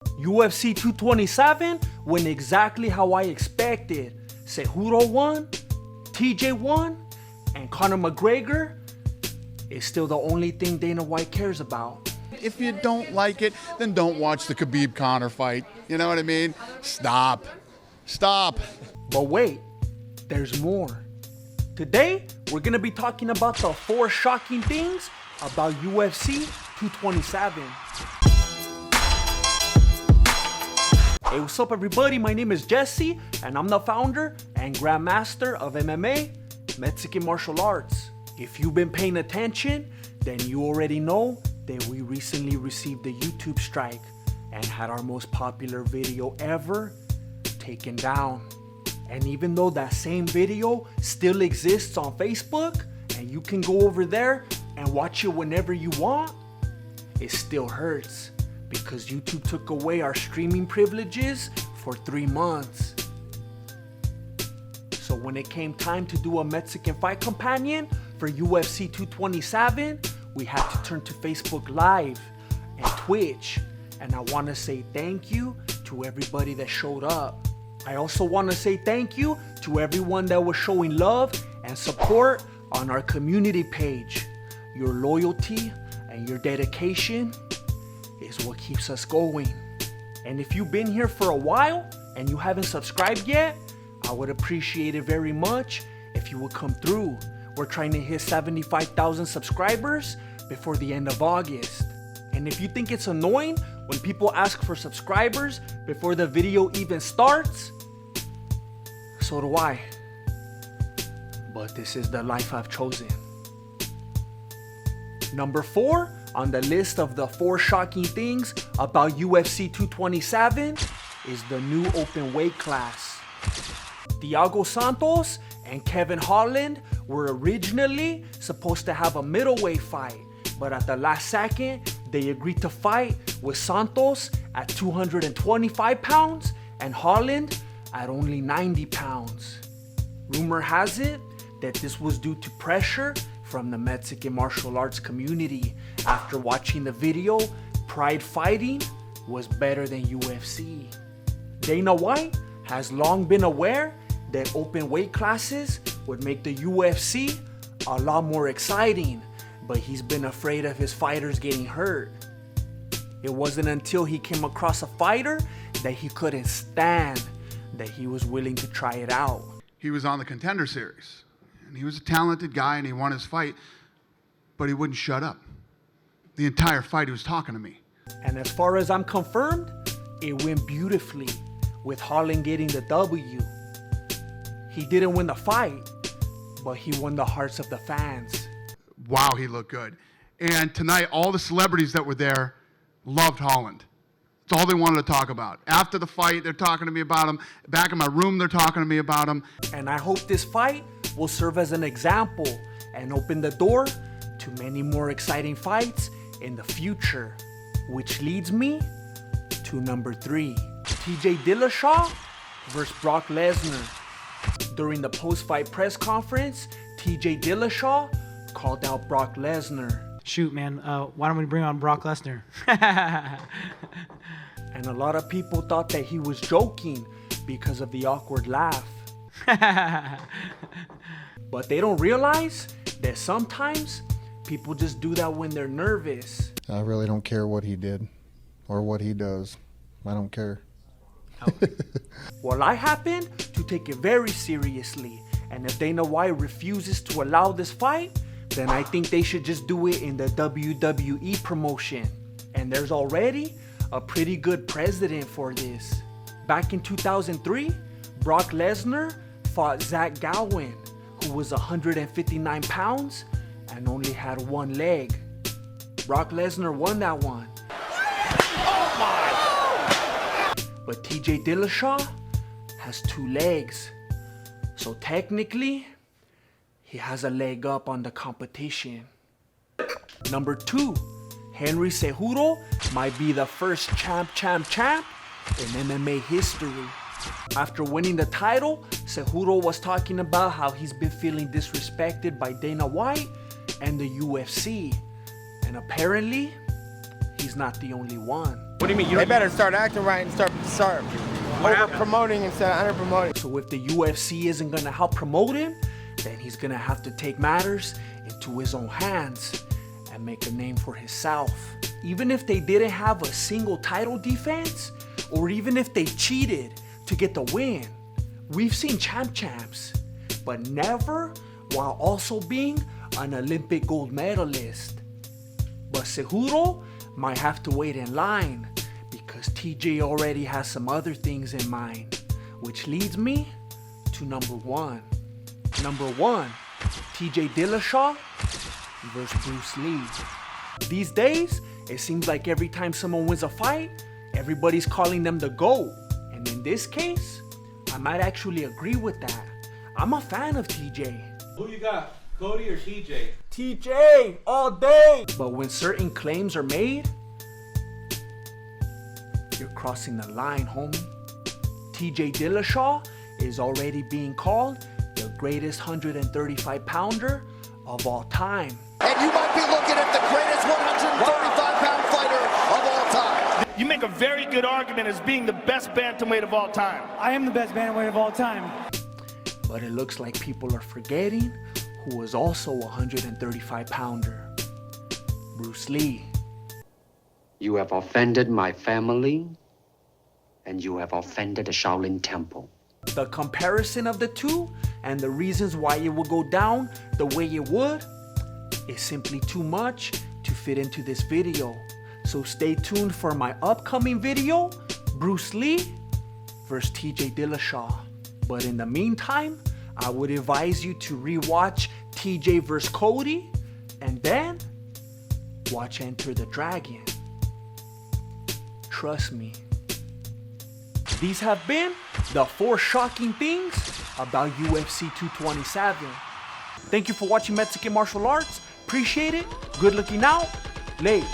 UFC 227 went exactly how I expected. Cejudo won, TJ won, and Conor McGregor is still the only thing Dana White cares about. If you don't like it, then don't watch the Khabib-Conor fight. You know what I mean? Stop. Stop. But wait, there's more. Today, we're gonna be talking about the 4 shocking things about UFC 227. Hey, what's up everybody? My name is Jesse, and I'm the founder and grandmaster of MMA, Mexican martial arts. If you've been paying attention, then you already know that we recently received a YouTube strike and had our most popular video ever taken down. And even though that same video still exists on Facebook and you can go over there and watch it whenever you want, it still hurts because YouTube took away our streaming privileges for 3 months. So when it came time to do a Mexican fight companion for UFC 227, we had to turn to Facebook Live and Twitch. And I want to say thank you to everybody that showed up. I also want to say thank you to everyone that was showing love and support on our community page. Your loyalty and your dedication is what keeps us going. And if you've been here for a while and you haven't subscribed yet, I would appreciate it very much if you would come through. We're trying to hit 75,000 subscribers before the end of August. And if you think it's annoying when people ask for subscribers before the video even starts, so do I. But this is the life I've chosen. Number 4 on the list of the 4 shocking things about UFC 227 is the new open weight class. Thiago Santos and Kevin Holland were originally supposed to have a middleweight fight, but at the last second, they agreed to fight with Santos at 225 pounds and Holland at only 90 pounds. Rumor has it that this was due to pressure from the Mexican martial arts community after watching the video Pride Fighting was better than UFC. Dana White has long been aware that open weight classes would make the UFC a lot more exciting, but he's been afraid of his fighters getting hurt. It wasn't until he came across a fighter that he couldn't stand that he was willing to try it out. He was on the Contender Series, and he was a talented guy, and he won his fight, but he wouldn't shut up. The entire fight, he was talking to me. And as far as I'm confirmed, it went beautifully, with Holland getting the W. He didn't win the fight, but he won the hearts of the fans. Wow, he looked good. And tonight, all the celebrities that were there loved Holland. That's all they wanted to talk about. After the fight, they're talking to me about him. Back in my room, they're talking to me about him. And I hope this fight will serve as an example and open the door to many more exciting fights in the future. Which leads me to number 3. TJ Dillashaw versus Brock Lesnar. During the post-fight press conference, TJ Dillashaw called out Brock Lesnar. Shoot, man, why don't we bring on Brock Lesnar? And a lot of people thought that he was joking because of the awkward laugh. But they don't realize that sometimes people just do that when they're nervous. I really don't care what he did or what he does. I don't care. Well, I happen to take it very seriously. And if Dana White refuses to allow this fight, then I think they should just do it in the WWE promotion. And there's already a pretty good precedent for this. Back in 2003, Brock Lesnar fought Zach Gowen, who was 159 pounds and only had one leg. Brock Lesnar won that one. Oh my! But TJ Dillashaw has 2 legs. So technically, he has a leg up on the competition. Number 2, Henry Cejudo might be the first champ in MMA history. After winning the title, Cejudo was talking about how he's been feeling disrespected by Dana White and the UFC. And apparently, he's not the only one. What do you mean? They better start acting right and start over promoting instead of under promoting. So if the UFC isn't gonna help promote him, then he's gonna have to take matters into his own hands and make a name for himself. Even if they didn't have a single title defense, or even if they cheated to get the win, we've seen champs, but never while also being an Olympic gold medalist. But Seguro might have to wait in line because TJ already has some other things in mind, which leads me to number one. Number one, TJ Dillashaw versus Bruce Lee. These days, it seems like every time someone wins a fight, everybody's calling them the GOAT. And in this case, I might actually agree with that. I'm a fan of TJ. Who you got, Cody or TJ? TJ all day. But when certain claims are made, you're crossing the line, homie. TJ Dillashaw is already being called the greatest 135-pounder of all time. And you might be looking at the greatest 135-pound fighter of all time. You make a very good argument as being the best bantamweight of all time. I am the best bantamweight of all time. But it looks like people are forgetting who was also a 135-pounder, Bruce Lee. You have offended my family, and you have offended the Shaolin Temple. The comparison of the two and the reasons why it would go down the way it would is simply too much to fit into this video. So stay tuned for my upcoming video, Bruce Lee versus TJ Dillashaw. But in the meantime, I would advise you to rewatch TJ vs. Cody and then watch Enter the Dragon. Trust me. These have been the 4 shocking things about UFC 227. Thank you for watching Mexican Martial Arts. Appreciate it. Good looking out. Late.